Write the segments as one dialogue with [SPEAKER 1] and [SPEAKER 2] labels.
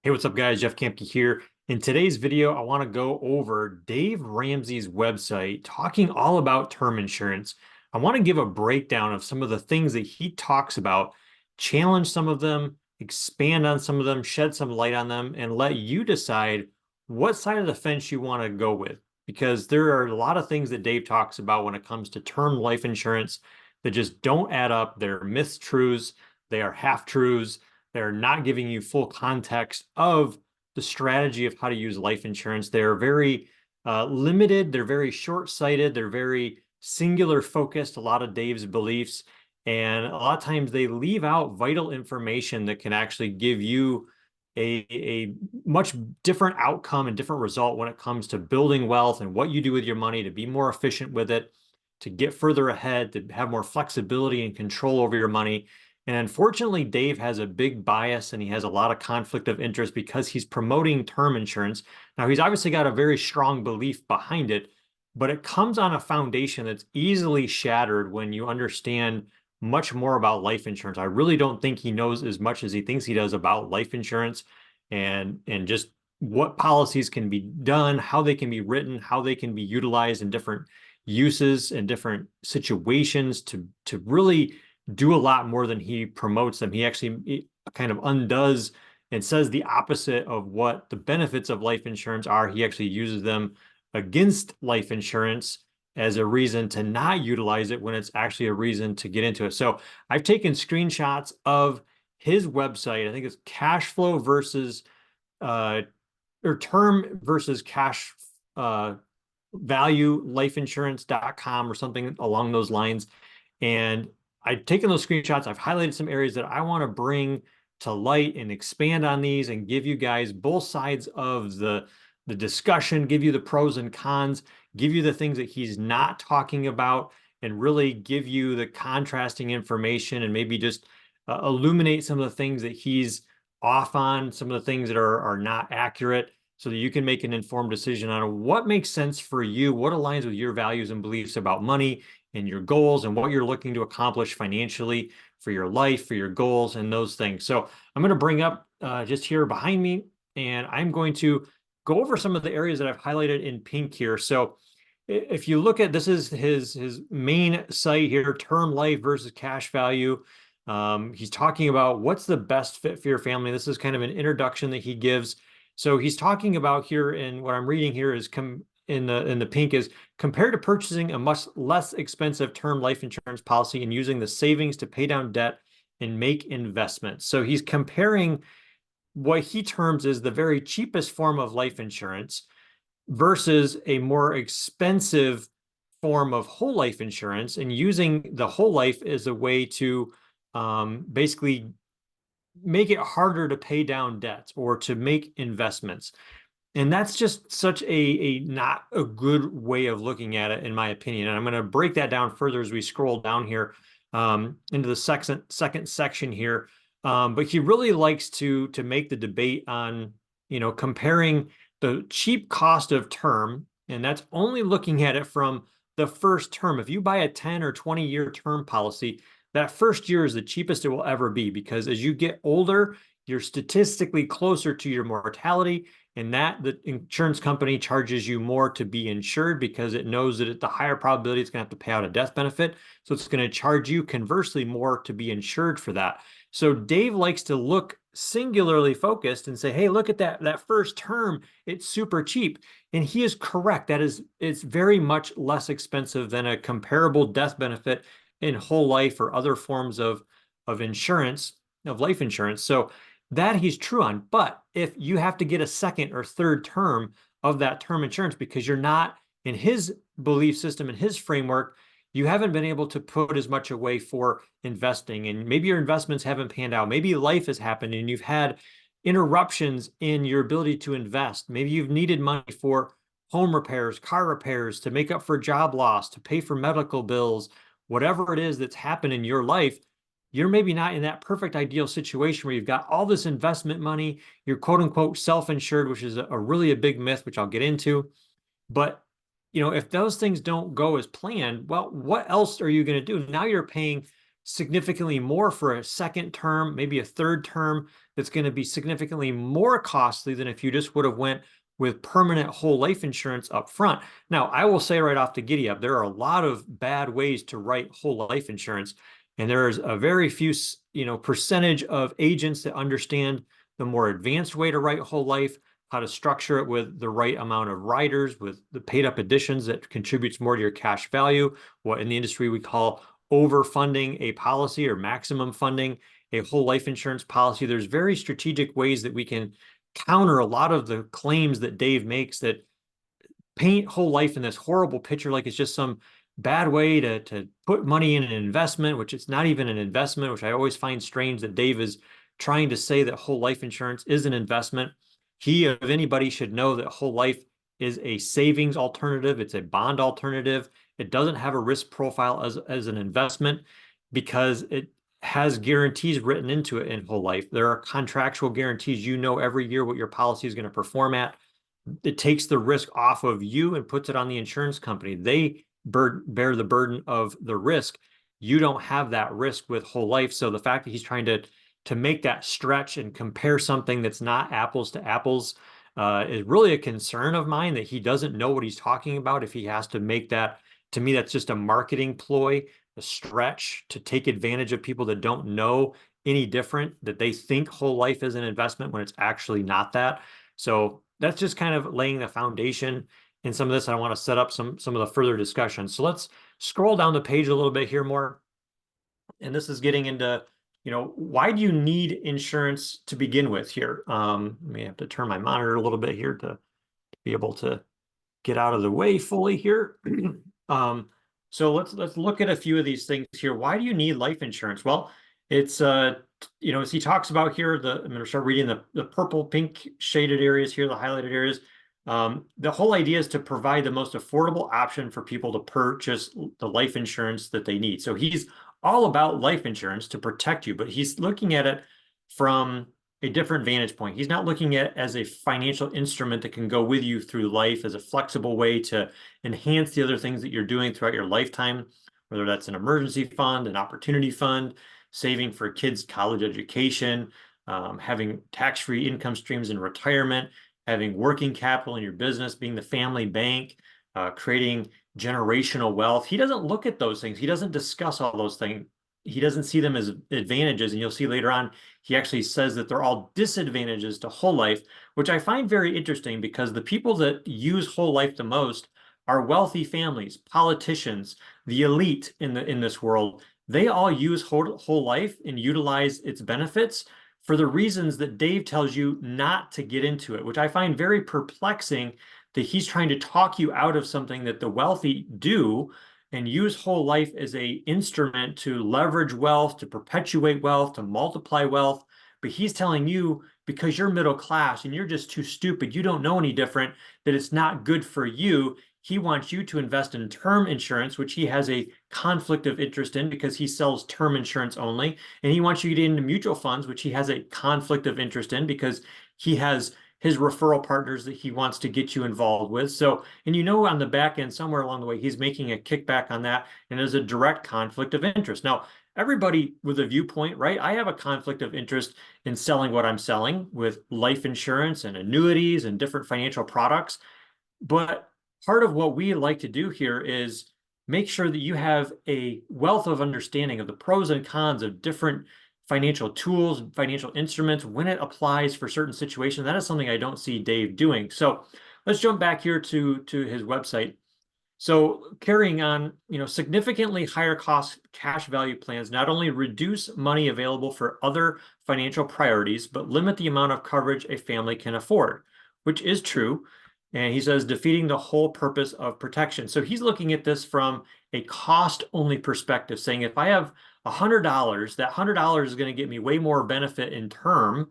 [SPEAKER 1] Hey, what's up, guys? Jeff Kamke here. In today's video, I want to go over Dave Ramsey's website talking all about term insurance. I want to give a breakdown of some of the things that he talks about, challenge some of them, expand on some of them, shed some light on them, and let you decide what side of the fence you want to go with. Because there are a lot of things that Dave talks about when it comes to term life insurance that just don't add up. They're myths, truths, they are half truths. They're not giving you full context of the strategy of how to use life insurance. They're very limited. They're very short-sighted. They're very singular focused, a lot of Dave's beliefs. And a lot of times they leave out vital information that can actually give you a much different outcome and different result when it comes to building wealth and what you do with your money to be more efficient with it, to get further ahead, to have more flexibility and control over your money. And unfortunately, Dave has a big bias and he has a lot of conflict of interest because he's promoting term insurance. Now, he's obviously got a very strong belief behind it, but it comes on a foundation that's easily shattered when you understand much more about life insurance. I really don't think he knows as much as he thinks he does about life insurance and just what policies can be done, how they can be written, how they can be utilized in different uses and different situations to really do a lot more than he promotes them. He actually kind of undoes and says the opposite of what the benefits of life insurance are. He actually uses them against life insurance as a reason to not utilize it when it's actually a reason to get into it. So I've taken screenshots of his website. I think it's cash flow versus or term versus cash value lifeinsurance.com or something along those lines. And I've taken those screenshots. I've highlighted some areas that I want to bring to light and expand on these and give you guys both sides of the discussion, give you the pros and cons, give you the things that he's not talking about, and really give you the contrasting information and maybe just illuminate some of the things that he's off on, some of the things that are not accurate, so that you can make an informed decision on what makes sense for you, what aligns with your values and beliefs about money and your goals and what you're looking to accomplish financially for your life, for your goals, and those things. So I'm going to bring up just here behind me, and I'm going to go over some of the areas that I've highlighted in pink here. So if you look at, this is his main site here, term life versus cash value. He's talking about what's the best fit for your family. This is kind of an introduction that he gives. So he's talking about here, and what I'm reading here is in the pink is compared to purchasing a much less expensive term life insurance policy and using the savings to pay down debt and make investments. So he's comparing what he terms as the very cheapest form of life insurance versus a more expensive form of whole life insurance, and using the whole life as a way to basically make it harder to pay down debts or to make investments. And that's just such a not a good way of looking at it, in my opinion. And I'm going to break that down further as we scroll down here into the second section here. But he really likes to make the debate on, comparing the cheap cost of term, and that's only looking at it from the first term. If you buy a 10 or 20-year term policy, that first year is the cheapest it will ever be, because as you get older, you're statistically closer to your mortality, and that the insurance company charges you more to be insured because it knows that at the higher probability it's going to have to pay out a death benefit. So it's going to charge you conversely more to be insured for that. So Dave likes to look singularly focused and say, hey, look at that first term, it's super cheap. And he is correct. It's very much less expensive than a comparable death benefit in whole life or other forms of insurance, of life insurance. So that he's true on. But if you have to get a second or third term of that term insurance because you're not, in his belief system, in his framework, you haven't been able to put as much away for investing, and maybe your investments haven't panned out. Maybe life has happened and you've had interruptions in your ability to invest. Maybe you've needed money for home repairs, car repairs, to make up for job loss, to pay for medical bills, whatever it is that's happened in your life. You're maybe not in that perfect ideal situation where you've got all this investment money, you're quote unquote self-insured, which is a really a big myth, which I'll get into. But if those things don't go as planned, well, what else are you going to do? Now you're paying significantly more for a second term, maybe a third term, that's going to be significantly more costly than if you just would have went with permanent whole life insurance up front. Now, I will say right off the giddy up, there are a lot of bad ways to write whole life insurance, and there's a very few, percentage of agents that understand the more advanced way to write whole life, how to structure it with the right amount of riders, with the paid up additions that contributes more to your cash value, what in the industry we call overfunding a policy or maximum funding a whole life insurance policy. There's very strategic ways that we can counter a lot of the claims that Dave makes that paint whole life in this horrible picture like it's just some bad way to put money in an investment, which it's not even an investment, which I always find strange that Dave is trying to say that whole life insurance is an investment. He, if anybody, should know that whole life is a savings alternative. It's a bond alternative. It doesn't have a risk profile as an investment because it has guarantees written into it in whole life. There are contractual guarantees. You know every year what your policy is going to perform at. It takes the risk off of you and puts it on the insurance company. They bear the burden of the risk. You don't have that risk with whole life. So the fact that he's trying to make that stretch and compare something that's not apples to apples is really a concern of mine, that he doesn't know what he's talking about if he has to make that. To me, that's just a marketing ploy, a stretch to take advantage of people that don't know any different, that they think whole life is an investment when it's actually not that. So that's just kind of laying the foundation in some of this. I want to set up some of the further discussion. So let's scroll down the page a little bit here more. And this is getting into, why do you need insurance to begin with here? I may have to turn my monitor a little bit here to be able to get out of the way fully here. So let's look at a few of these things here. Why do you need life insurance? Well, it's as he talks about here, I'm going to start reading the purple, pink shaded areas here, the highlighted areas. The whole idea is to provide the most affordable option for people to purchase the life insurance that they need. So he's all about life insurance to protect you, but he's looking at it from a different vantage point. He's not looking at it as a financial instrument that can go with you through life, as a flexible way to enhance the other things that you're doing throughout your lifetime, whether that's an emergency fund, an opportunity fund, saving for kids' college education, having tax-free income streams in retirement, having working capital in your business, being the family bank, creating generational wealth. He doesn't look at those things. He doesn't discuss all those things. He doesn't see them as advantages. And you'll see later on, he actually says that they're all disadvantages to whole life, which I find very interesting because the people that use whole life the most are wealthy families, politicians, the elite in this world. They all use whole life and utilize its benefits for the reasons that Dave tells you not to get into it, which I find very perplexing, that he's trying to talk you out of something that the wealthy do and use whole life as an instrument to leverage wealth, to perpetuate wealth, to multiply wealth. But he's telling you, because you're middle class and you're just too stupid, you don't know any different, that it's not good for you. He wants you to invest in term insurance, which he has a conflict of interest in because he sells term insurance only. And he wants you to get into mutual funds, which he has a conflict of interest in because he has his referral partners that he wants to get you involved with. So, and on the back end, somewhere along the way, he's making a kickback on that, and there's a direct conflict of interest. Now, everybody with a viewpoint, right? I have a conflict of interest in selling what I'm selling with life insurance and annuities and different financial products. But part of what we like to do here is make sure that you have a wealth of understanding of the pros and cons of different financial tools, financial instruments, when it applies for certain situations. That is something I don't see Dave doing. So let's jump back here to his website. So carrying on, significantly higher cost cash value plans not only reduce money available for other financial priorities, but limit the amount of coverage a family can afford, which is true. And he says defeating the whole purpose of protection. So he's looking at this from a cost-only perspective, saying if I have $100, that $100 is going to get me way more benefit in term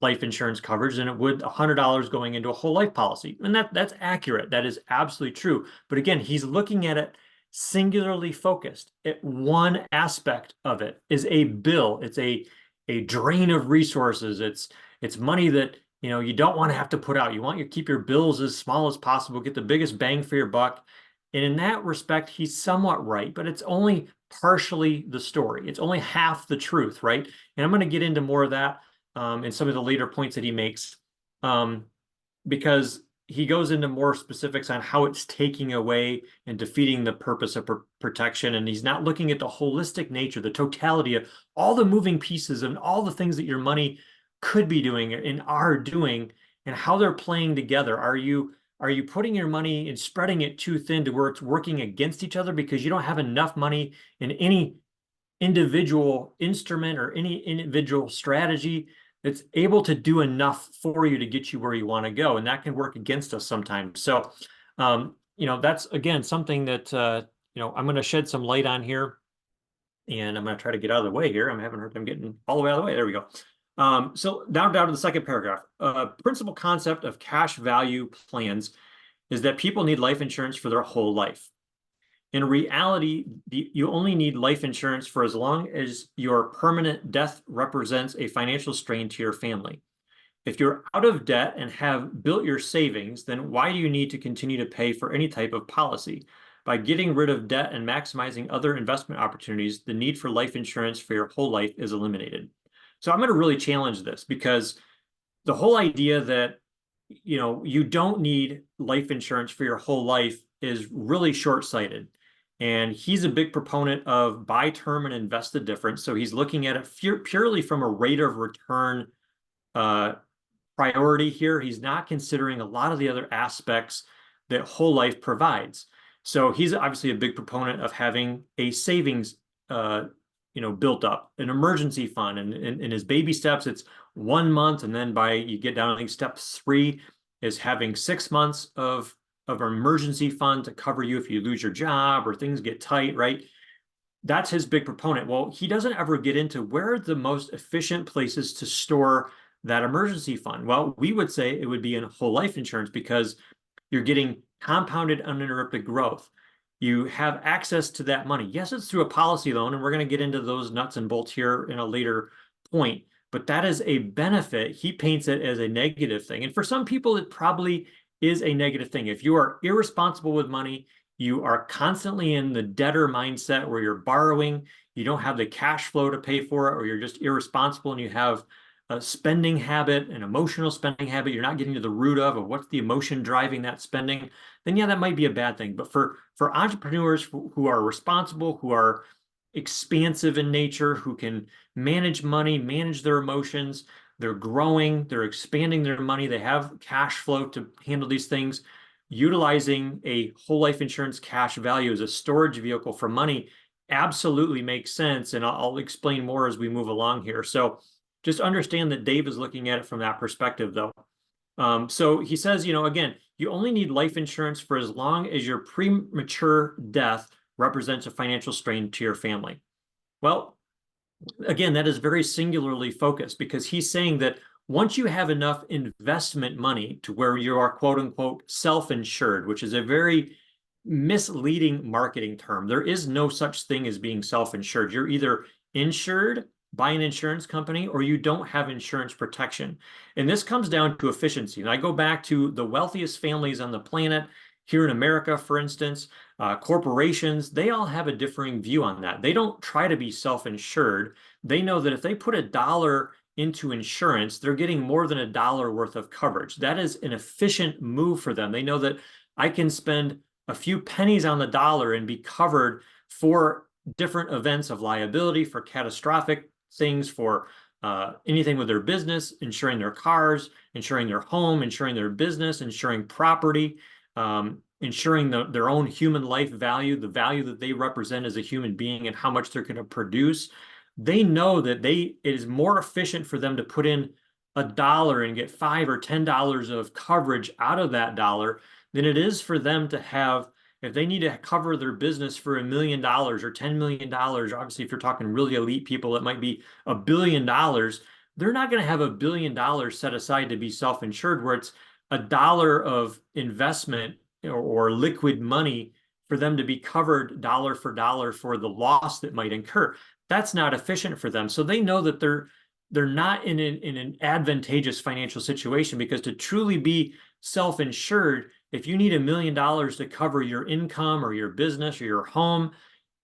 [SPEAKER 1] life insurance coverage than it would $100 going into a whole life policy. And that's accurate. That is absolutely true. But again, he's looking at it singularly focused. One aspect of it is a bill. It's a drain of resources. It's money that you don't want to have to put out. You want to keep your bills as small as possible, get the biggest bang for your buck. And in that respect, he's somewhat right, but it's only partially the story. It's only half the truth, right? And I'm going to get into more of that in some of the later points that he makes, because he goes into more specifics on how it's taking away and defeating the purpose of protection. And he's not looking at the holistic nature, the totality of all the moving pieces and all the things that your money could be doing and are doing and how they're playing together. Are you putting your money and spreading it too thin to where it's working against each other because you don't have enough money in any individual instrument or any individual strategy that's able to do enough for you to get you where you want to go? And that can work against us sometimes. So, that's, again, something that, I'm going to shed some light on here, and I'm going to try to get out of the way here. I'm having a hard time getting all the way out of the way. There we go. So down to the second paragraph. Principal concept of cash value plans is that people need life insurance for their whole life. In reality, you only need life insurance for as long as your permanent death represents a financial strain to your family. If you're out of debt and have built your savings, then why do you need to continue to pay for any type of policy? By getting rid of debt and maximizing other investment opportunities, the need for life insurance for your whole life is eliminated. So I'm going to really challenge this, because the whole idea that you don't need life insurance for your whole life is really short-sighted. And he's a big proponent of buy term and invest the difference. So he's looking at it purely from a rate of return priority here. He's not considering a lot of the other aspects that whole life provides. So he's obviously a big proponent of having a savings built up, an emergency fund. And in his baby steps, it's 1 month. And then you get down, I think step 3 is having 6 months of an emergency fund to cover you if you lose your job or things get tight, right? That's his big proponent. Well, he doesn't ever get into where are the most efficient places to store that emergency fund. Well, we would say it would be in whole life insurance, because you're getting compounded uninterrupted growth. You have access to that money. Yes, it's through a policy loan, and we're going to get into those nuts and bolts here in a later point, but that is a benefit. He paints it as a negative thing. And for some people, it probably is a negative thing. If you are irresponsible with money, you are constantly in the debtor mindset where you're borrowing, you don't have the cash flow to pay for it, or you're just irresponsible and you have a spending habit, an emotional spending habit, you're not getting to the root of what's the emotion driving that spending, then yeah, that might be a bad thing. But for entrepreneurs who are responsible, who are expansive in nature, who can manage money, manage their emotions, they're growing, they're expanding their money, they have cash flow to handle these things, utilizing a whole life insurance cash value as a storage vehicle for money absolutely makes sense. And I'll explain more as we move along here. So just understand that Dave is looking at it from that perspective, though. So he says, again, you only need life insurance for as long as your premature death represents a financial strain to your family. Well, again, that is very singularly focused, because he's saying that once you have enough investment money to where you are, quote unquote, self-insured, which is a very misleading marketing term. There is no such thing as being self-insured. You're either insured by an insurance company or you don't have insurance protection. And this comes down to efficiency. And I go back to the wealthiest families on the planet here in America, for instance, corporations, they all have a differing view on that. They don't try to be self-insured. They know that if they put $1 into insurance, they're getting more than $1 worth of coverage. That is an efficient move for them. They know that I can spend a few pennies on the dollar and be covered for different events of liability, for catastrophic things, for anything with their business, insuring their cars, insuring their home, insuring their business, insuring property, ensuring their own human life value, the value that they represent as a human being and how much they're going to produce. They know that it is more efficient for them to put in $1 and get $5 or $10 of coverage out of that dollar than it is for them to have, if they need to cover their business for $1 million or $10 million, obviously if you're talking really elite people, it might be $1 billion. They're not going to have $1 billion set aside to be self-insured, where it's $1 of investment or liquid money for them to be covered dollar for dollar for the loss that might incur. That's not efficient for them. So they know that they're not in an advantageous financial situation, because to truly be self-insured, if you need $1 million to cover your income or your business or your home,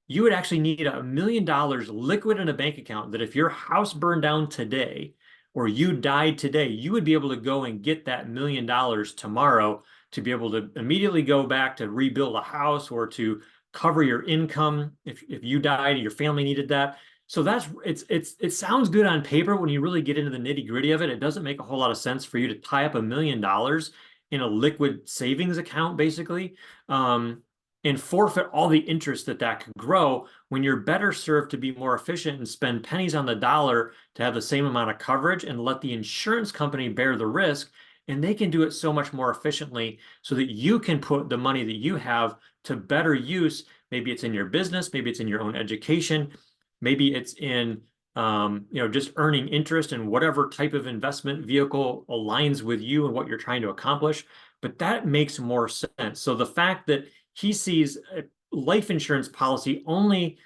[SPEAKER 1] you would actually need $1 million liquid in a bank account that if your house burned down today or you died today, you would be able to go and get that $1 million tomorrow to be able to immediately go back to rebuild a house or to cover your income if you died and your family needed that. So it sounds good on paper. When you really get into the nitty gritty of it, it doesn't make a whole lot of sense for you to tie up $1 million in a liquid savings account, basically. And forfeit all the interest that could grow when you're better served to be more efficient and spend pennies on the dollar to have the same amount of coverage and let the insurance company bear the risk. And they can do it so much more efficiently so that you can put the money that you have to better use. Maybe it's in your business, maybe it's in your own education, maybe it's in just earning interest in whatever type of investment vehicle aligns with you and what you're trying to accomplish. But that makes more sense. So the fact that he sees a life insurance policy only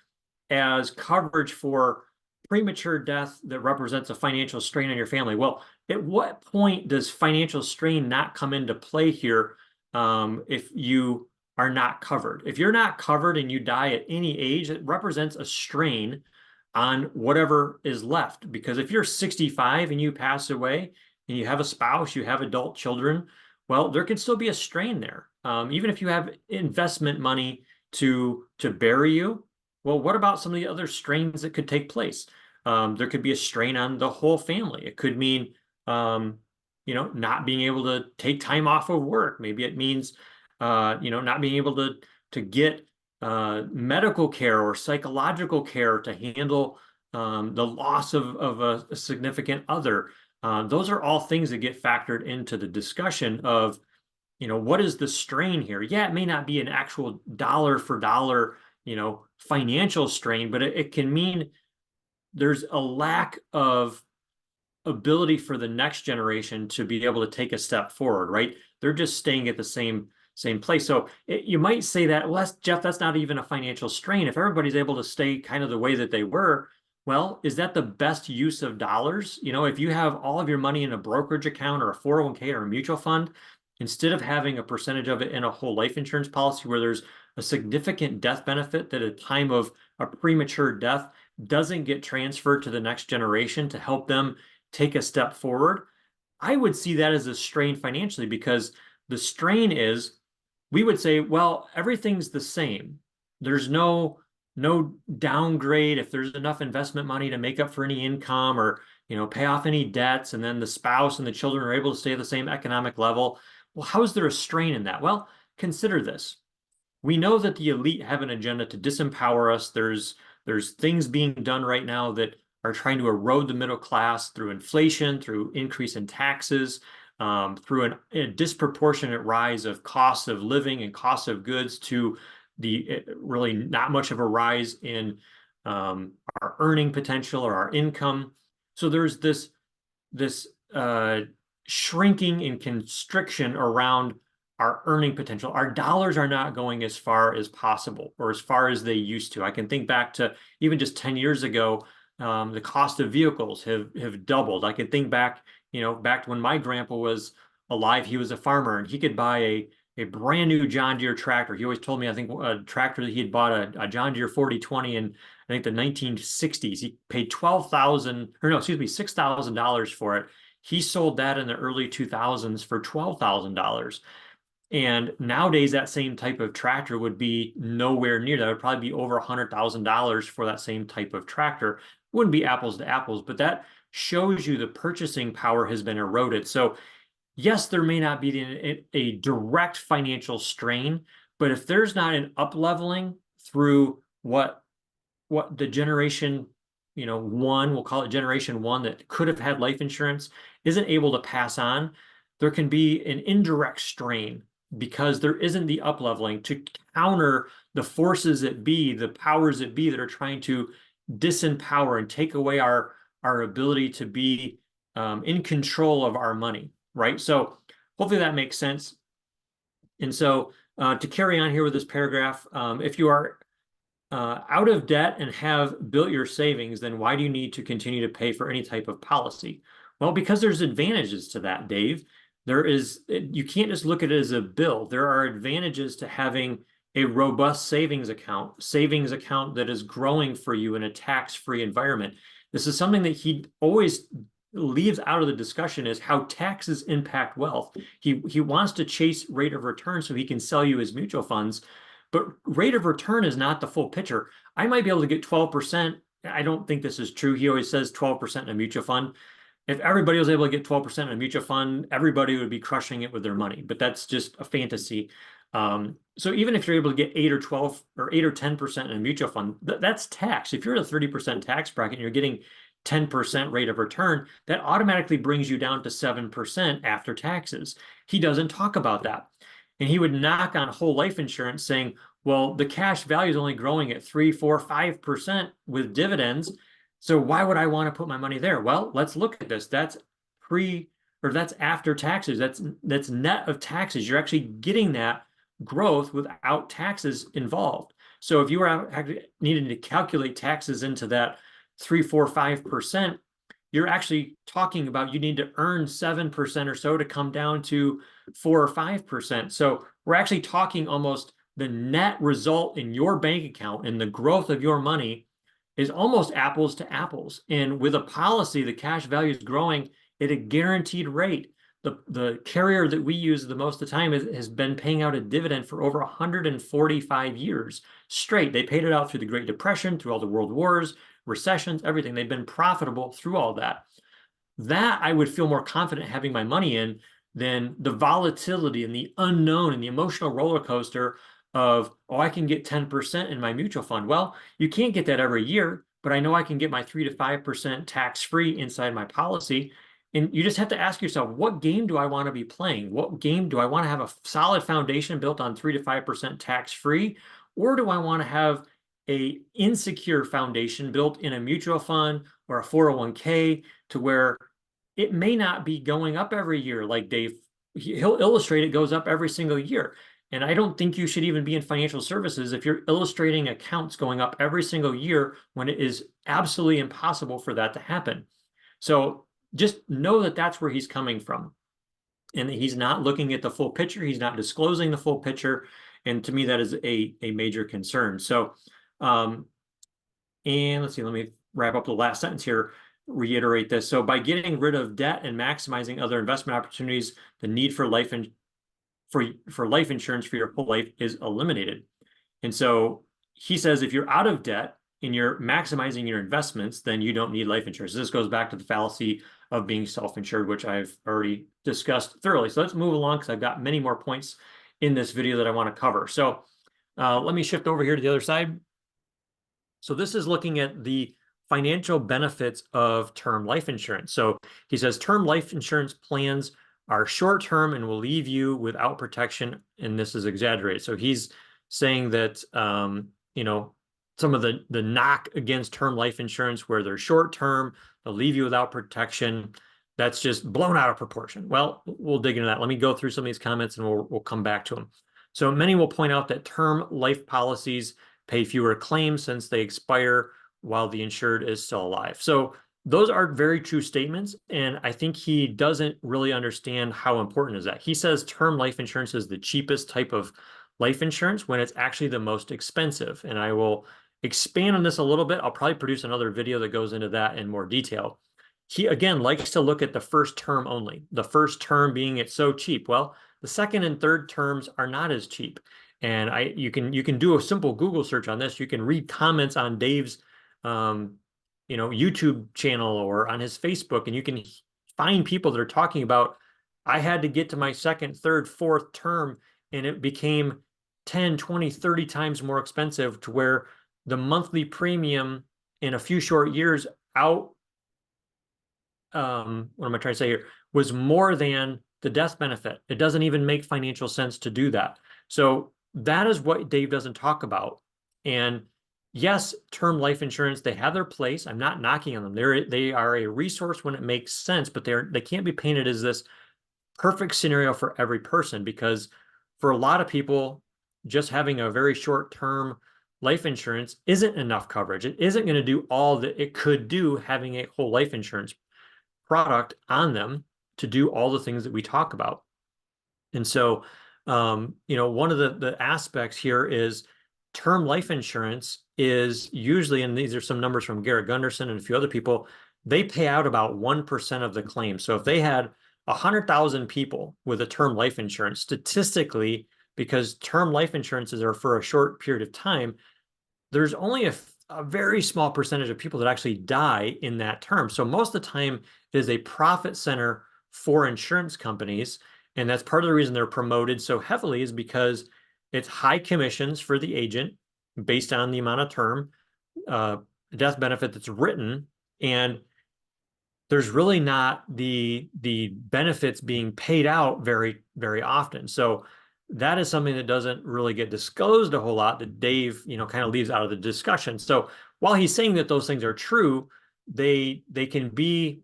[SPEAKER 1] as coverage for premature death that represents a financial strain on your family. Well, at what point does financial strain not come into play here if you are not covered? If you're not covered and you die at any age, it represents a strain on whatever is left. Because if you're 65 and you pass away and you have a spouse, you have adult children, well, there can still be a strain there. Even if you have investment money to bury you, well, what about some of the other strains that could take place? There could be a strain on the whole family. It could mean, not being able to take time off of work. Maybe it means, not being able to get medical care or psychological care to handle the loss of a significant other. Those are all things that get factored into the discussion of, what is the strain here? Yeah, it may not be an actual dollar for dollar, financial strain, but it can mean there's a lack of ability for the next generation to be able to take a step forward, right? They're just staying at the same place. So you might say that, well, Jeff, that's not even a financial strain. If everybody's able to stay kind of the way that they were, well, is that the best use of dollars? If you have all of your money in a brokerage account or a 401k or a mutual fund, instead of having a percentage of it in a whole life insurance policy where there's a significant death benefit that at a time of a premature death doesn't get transferred to the next generation to help them take a step forward, I would see that as a strain financially, because the strain is, we would say, well, everything's the same. There's no downgrade if there's enough investment money to make up for any income or pay off any debts, and then the spouse and the children are able to stay at the same economic level. Well, how is there a strain in that? Well, consider this. We know that the elite have an agenda to disempower us. There's things being done right now that are trying to erode the middle class through inflation, through increase in taxes, through a disproportionate rise of costs of living and costs of goods to the really not much of a rise in our earning potential or our income. So there's this shrinking and constriction around our earning potential. Our dollars are not going as far as possible or as far as they used to. I can think back to even just 10 years ago, the cost of vehicles have doubled. I can think back, back when my grandpa was alive, he was a farmer and he could buy a brand new John Deere tractor. He always told me, I think a tractor that he had bought a John Deere 4020 in, I think, the 1960s. He paid $6,000 for it. He sold that in the early 2000s for $12,000. And nowadays, that same type of tractor would be nowhere near that. It would probably be over $100,000 for that same type of tractor. It wouldn't be apples to apples, but that shows you the purchasing power has been eroded. So yes, there may not be a direct financial strain, but if there's not an up-leveling through what the generation, one, we'll call it generation one, that could have had life insurance, isn't able to pass on, there can be an indirect strain because there isn't the up-leveling to counter the forces that be, the powers that be that are trying to disempower and take away our ability to be in control of our money, right? So hopefully that makes sense. And so to carry on here with this paragraph, if you are out of debt and have built your savings, then why do you need to continue to pay for any type of policy? Well, because there's advantages to that, Dave. You can't just look at it as a bill. There are advantages to having a robust savings account that is growing for you in a tax-free environment. This is something that he always leaves out of the discussion, is how taxes impact wealth. He wants to chase rate of return so he can sell you his mutual funds, but rate of return is not the full picture. I might be able to get 12%. I don't think this is true. He always says 12% in a mutual fund. If everybody was able to get 12% in a mutual fund, everybody would be crushing it with their money, but that's just a fantasy. So even if you're able to get 8 or 12 or 8 or 10% in a mutual fund, that's tax. If you're at a 30% tax bracket and you're getting 10% rate of return, that automatically brings you down to 7% after taxes. He doesn't talk about that. And he would knock on whole life insurance saying, well, the cash value is only growing at 3, 4, 5% with dividends. So why would I want to put my money there? Well, let's look at this. That's that's after taxes. That's net of taxes. You're actually getting that growth without taxes involved. So if you were needing to calculate taxes into that 3, 4, 5%, you're actually talking about you need to earn 7% or so to come down to 4 or 5%. So we're actually talking almost the net result in your bank account and the growth of your money is almost apples to apples. And with a policy, the cash value is growing at a guaranteed rate. The carrier that we use the most of the time has been paying out a dividend for over 145 years straight. They paid it out through the Great Depression, through all the world wars, recessions, everything. They've been profitable through all that. That I would feel more confident having my money in than the volatility and the unknown and the emotional roller coaster of, oh, I can get 10% in my mutual fund. Well, you can't get that every year, but I know I can get my 3 to 5% tax-free inside my policy. And you just have to ask yourself, what game do I want to be playing? What game do I want to have a solid foundation built on 3 to 5% tax-free? Or do I want to have a insecure foundation built in a mutual fund or a 401k to where it may not be going up every year? Like Dave, he'll illustrate it goes up every single year. And I don't think you should even be in financial services if you're illustrating accounts going up every single year when it is absolutely impossible for that to happen. So just know that that's where he's coming from. And he's not looking at the full picture. He's not disclosing the full picture. And to me, that is a major concern. So, and let's see, let me wrap up the last sentence here, reiterate this. So by getting rid of debt and maximizing other investment opportunities, the need for life insurance for your whole life is eliminated. And so he says, if you're out of debt and you're maximizing your investments, then you don't need life insurance. This goes back to the fallacy of being self-insured, which I've already discussed thoroughly. So let's move along because I've got many more points in this video that I want to cover. So let me shift over here to the other side. So this is looking at the financial benefits of term life insurance. So he says term life insurance plans are short-term and will leave you without protection, and this is exaggerated. So he's saying that, some of the knock against term life insurance where they're short-term, they'll leave you without protection, that's just blown out of proportion. Well, we'll dig into that. Let me go through some of these comments and we'll come back to them. So many will point out that term life policies pay fewer claims since they expire while the insured is still alive. So those are very true statements, and I think he doesn't really understand how important is that. He says term life insurance is the cheapest type of life insurance when it's actually the most expensive, and I will expand on this a little bit. I'll probably produce another video that goes into that in more detail. He, again, likes to look at the first term only, the first term being it's so cheap. Well, the second and third terms are not as cheap. And you can do a simple Google search on this. You can read comments on Dave's YouTube channel or on his Facebook, and you can find people that are talking about, I had to get to my second, third, fourth term, and it became 10, 20, 30 times more expensive to where the monthly premium in a few short years out, what am I trying to say here, was more than the death benefit. It doesn't even make financial sense to do that. So that is what Dave doesn't talk about. And yes, term life insurance, they have their place. I'm not knocking on them. They are a resource when it makes sense, but they can't be painted as this perfect scenario for every person, because for a lot of people, just having a very short-term life insurance isn't enough coverage. It isn't going to do all that it could do having a whole life insurance product on them to do all the things that we talk about. And so One of the aspects here is term life insurance is usually, and these are some numbers from Garrett Gunderson and a few other people, they pay out about 1% of the claims. So if they had 100,000 people with a term life insurance, statistically, because term life insurances are for a short period of time, there's only a very small percentage of people that actually die in that term. So most of the time, it is a profit center for insurance companies. And that's part of the reason they're promoted so heavily is because it's high commissions for the agent based on the amount of term uh, death benefit that's written. And there's really not the benefits being paid out very, very often. So that is something that doesn't really get disclosed a whole lot that Dave, kind of leaves out of the discussion. So while he's saying that those things are true, they can be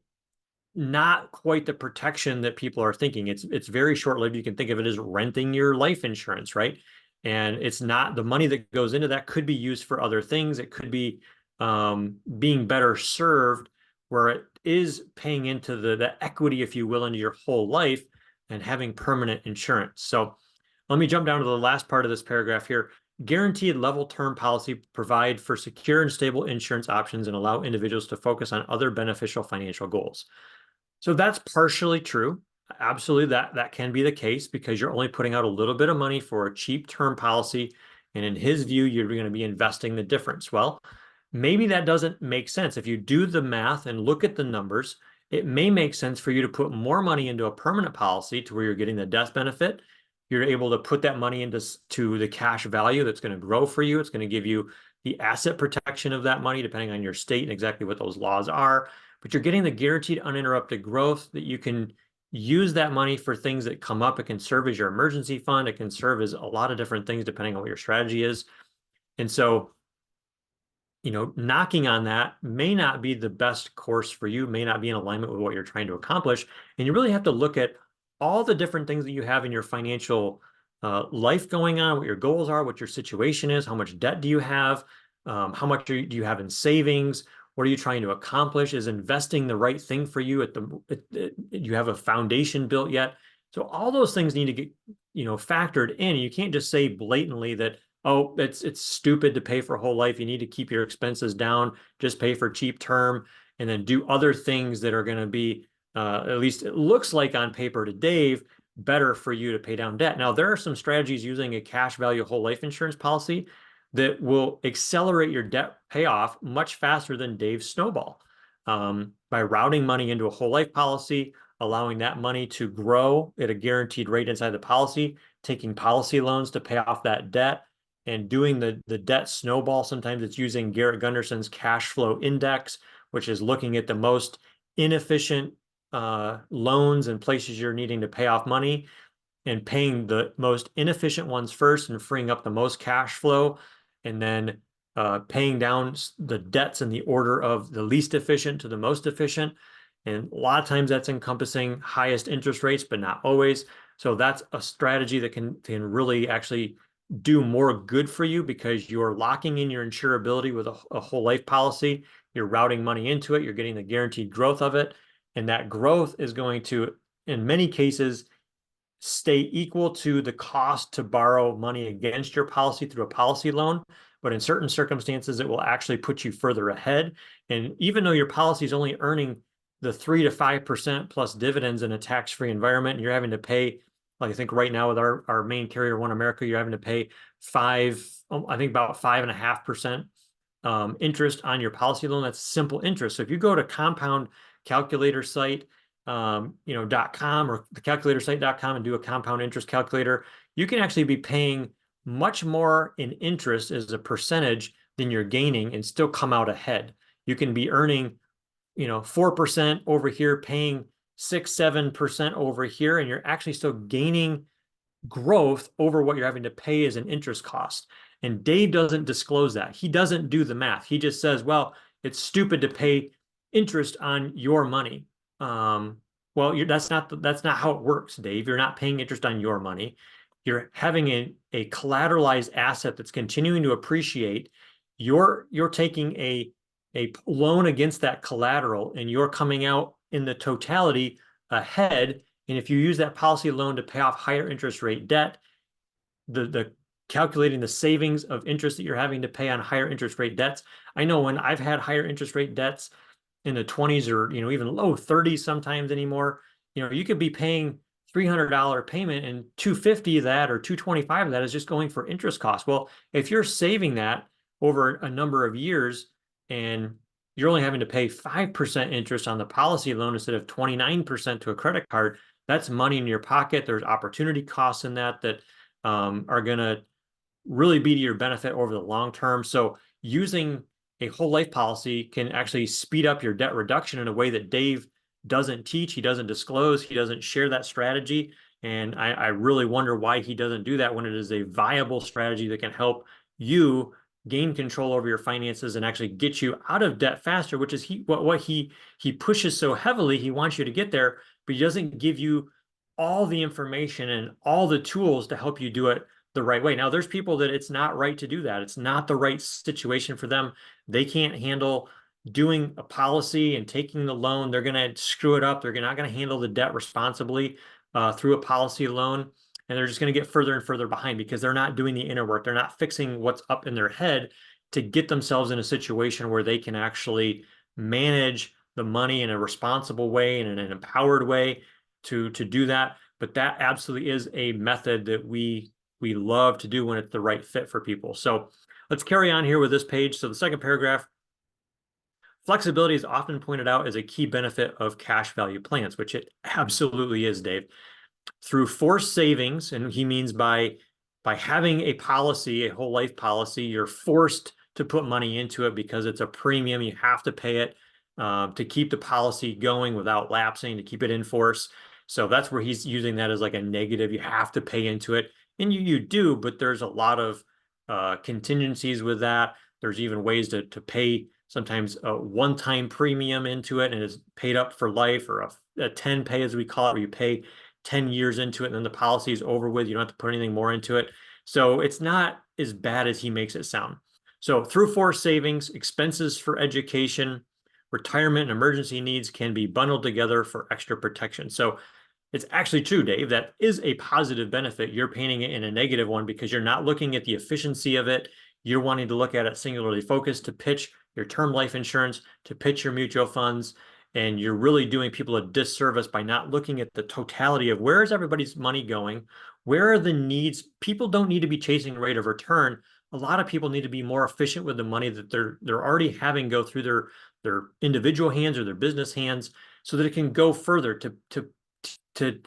[SPEAKER 1] not quite the protection that people are thinking. It's very short-lived. You can think of it as renting your life insurance, right? And it's not the money that goes into that could be used for other things. It could be being better served where it is paying into the equity, if you will, into your whole life and having permanent insurance. So let me jump down to the last part of this paragraph here. Guaranteed level term policy provide for secure and stable insurance options and allow individuals to focus on other beneficial financial goals. So that's partially true. Absolutely, that can be the case because you're only putting out a little bit of money for a cheap term policy. And in his view, you're going to be investing the difference. Well, maybe that doesn't make sense. If you do the math and look at the numbers, it may make sense for you to put more money into a permanent policy to where you're getting the death benefit. You're able to put that money into the cash value that's going to grow for you. It's going to give you the asset protection of that money, depending on your state and exactly what those laws are. But you're getting the guaranteed uninterrupted growth that you can use that money for things that come up. It can serve as your emergency fund. It can serve as a lot of different things depending on what your strategy is. And so, knocking on that may not be the best course for you, may not be in alignment with what you're trying to accomplish. And you really have to look at all the different things that you have in your financial life going on, what your goals are, what your situation is, how much debt do you have, how much do you have in savings, what are you trying to accomplish? Is investing the right thing for you you have a foundation built yet? So all those things need to get, factored in. You can't just say blatantly that, oh, it's stupid to pay for a whole life. You need to keep your expenses down, just pay for cheap term, and then do other things that are going to be, at least it looks like on paper to Dave, better for you to pay down debt. Now, there are some strategies using a cash value whole life insurance policy that will accelerate your debt payoff much faster than Dave's snowball. By routing money into a whole life policy, allowing that money to grow at a guaranteed rate inside the policy, taking policy loans to pay off that debt, and doing the debt snowball. Sometimes it's using Garrett Gunderson's cash flow index, which is looking at the most inefficient loans and places you're needing to pay off money and paying the most inefficient ones first and freeing up the most cash flow, and then paying down the debts in the order of the least efficient to the most efficient. And a lot of times that's encompassing highest interest rates, but not always. So that's a strategy that can really actually do more good for you because you're locking in your insurability with a whole life policy. You're routing money into it. You're getting the guaranteed growth of it. And that growth is going to, in many cases, stay equal to the cost to borrow money against your policy through a policy loan. But in certain circumstances, it will actually put you further ahead. And even though your policy is only earning the 3 to 5% plus dividends in a tax-free environment, and you're having to pay, like I think right now with our main carrier, One America, you're having to pay about 5.5% interest on your policy loan. That's simple interest. So if you go to compound calculator site, .com or the calculatorsite.com and do a compound interest calculator, you can actually be paying much more in interest as a percentage than you're gaining and still come out ahead. You can be earning, 4% over here, paying 6-7% over here, and you're actually still gaining growth over what you're having to pay as an interest cost. And Dave doesn't disclose that. He doesn't do the math. He just says, well, it's stupid to pay interest on your money. Well, that's not how it works, Dave. You're not paying interest on your money. You're having a collateralized asset that's continuing to appreciate. You're taking a loan against that collateral, and you're coming out in the totality ahead. And if you use that policy loan to pay off higher interest rate debt, the calculating the savings of interest that you're having to pay on higher interest rate debts. I know when I've had higher interest rate debts in the 20s or even low 30s sometimes anymore, you could be paying $300 payment and 250 of that or 225 of that is just going for interest costs. Well, if you're saving that over a number of years and you're only having to pay 5% interest on the policy loan instead of 29% to a credit card, that's money in your pocket. There's opportunity costs in that are going to really be to your benefit over the long term. So using a whole life policy can actually speed up your debt reduction in a way that Dave doesn't teach. He doesn't disclose. He doesn't share that strategy. And I really wonder why he doesn't do that when it is a viable strategy that can help you gain control over your finances and actually get you out of debt faster, which is what he pushes so heavily. He wants you to get there, but he doesn't give you all the information and all the tools to help you do it the right way. Now, there's people that it's not right to do that. It's not the right situation for them. They can't handle doing a policy and taking the loan. They're going to screw it up. They're not going to handle the debt responsibly through a policy loan. And they're just going to get further and further behind because they're not doing the inner work. They're not fixing what's up in their head to get themselves in a situation where they can actually manage the money in a responsible way and in an empowered way to do that. But that absolutely is a method that we love to do when it's the right fit for people. So let's carry on here with this page. So the second paragraph, flexibility is often pointed out as a key benefit of cash value plans, which it absolutely is, Dave. Through forced savings, and he means by having a policy, a whole life policy, you're forced to put money into it because it's a premium. You have to pay it to keep the policy going without lapsing, to keep it in force. So that's where he's using that as like a negative. You have to pay into it. And you do, but there's a lot of contingencies with that. There's even ways to pay sometimes a one-time premium into it and it's paid up for life, or a 10 pay as we call it, where you pay 10 years into it and then the policy is over with. You don't have to put anything more into it. So it's not as bad as he makes it sound. So through forced savings, expenses for education, retirement, and emergency needs can be bundled together for extra protection. So it's actually true, Dave. That is a positive benefit. You're painting it in a negative one because you're not looking at the efficiency of it. You're wanting to look at it singularly focused to pitch your term life insurance, to pitch your mutual funds. And you're really doing people a disservice by not looking at the totality of where is everybody's money going? Where are the needs? People don't need to be chasing rate of return. A lot of people need to be more efficient with the money that they're already having go through their individual hands or their business hands so that it can go further to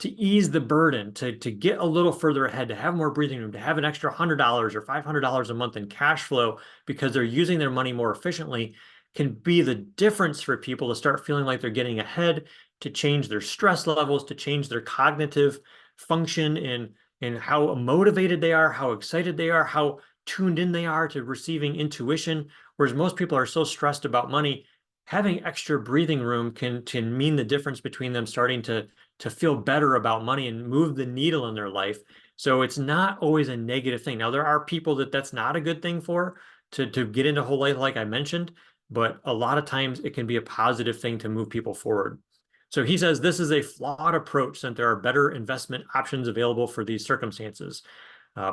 [SPEAKER 1] ease the burden, to get a little further ahead, to have more breathing room, to have an extra $100 or $500 a month in cash flow because they're using their money more efficiently, can be the difference for people to start feeling like they're getting ahead, to change their stress levels, to change their cognitive function in how motivated they are, how excited they are, how tuned in they are to receiving intuition. Whereas most people are so stressed about money, having extra breathing room can mean the difference between them starting to feel better about money and move the needle in their life. So it's not always a negative thing. Now, there are people that's not a good thing for to get into whole life, like I mentioned, but a lot of times it can be a positive thing to move people forward. So he says this is a flawed approach since there are better investment options available for these circumstances.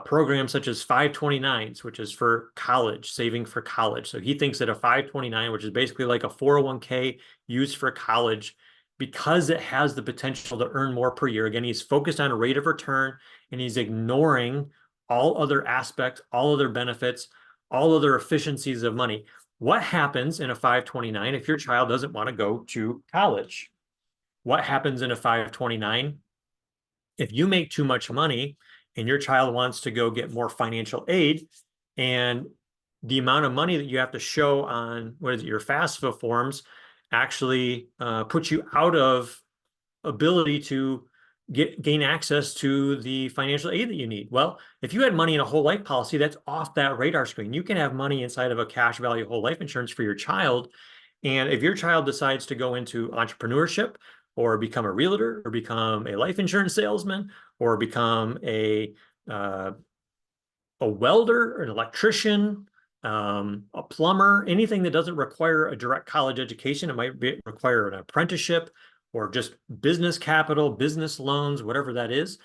[SPEAKER 1] Programs such as 529s, which is for college, saving for college. So he thinks that a 529, which is basically like a 401k used for college, because it has the potential to earn more per year. Again, he's focused on a rate of return and he's ignoring all other aspects, all other benefits, all other efficiencies of money. What happens in a 529 if your child doesn't want to go to college? What happens in a 529 if you make too much money and your child wants to go get more financial aid, and the amount of money that you have to show on your FAFSA forms actually puts you out of ability to gain access to the financial aid that you need. Well, if you had money in a whole life policy, that's off that radar screen. You can have money inside of a cash value whole life insurance for your child. And if your child decides to go into entrepreneurship or become a realtor or become a life insurance salesman or become a welder or an electrician, a plumber, anything that doesn't require a direct college education, it might require an apprenticeship or just business capital, business loans, whatever that is.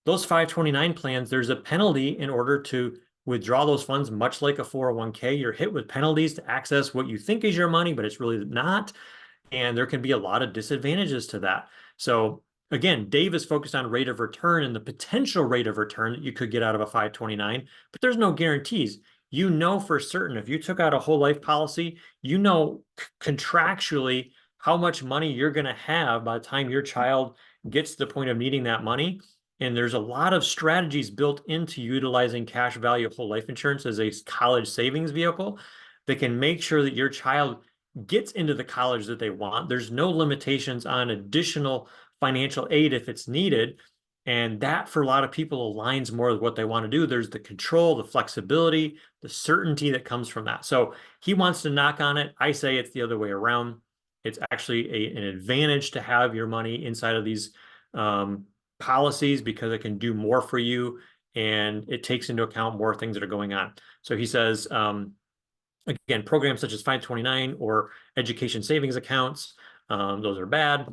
[SPEAKER 1] those 529 plans, there's a penalty in order to withdraw those funds, much like a 401k. You're hit with penalties to access what you think is your money, but it's really not. And there can be a lot of disadvantages to that. So again, Dave is focused on rate of return and the potential rate of return that you could get out of a 529, but there's no guarantees. You know for certain if you took out a whole life policy, you know contractually how much money you're going to have by the time your child gets to the point of needing that money. And there's a lot of strategies built into utilizing cash value whole life insurance as a college savings vehicle that can make sure that your child gets into the college that they want. There's no limitations on additional financial aid if it's needed. And that, for a lot of people, aligns more with what they want to do. There's the control, the flexibility, the certainty that comes from that. So he wants to knock on it. I say it's the other way around. It's actually an advantage to have your money inside of these policies because it can do more for you and it takes into account more things that are going on. So he says, again, programs such as 529 or education savings accounts, those are bad.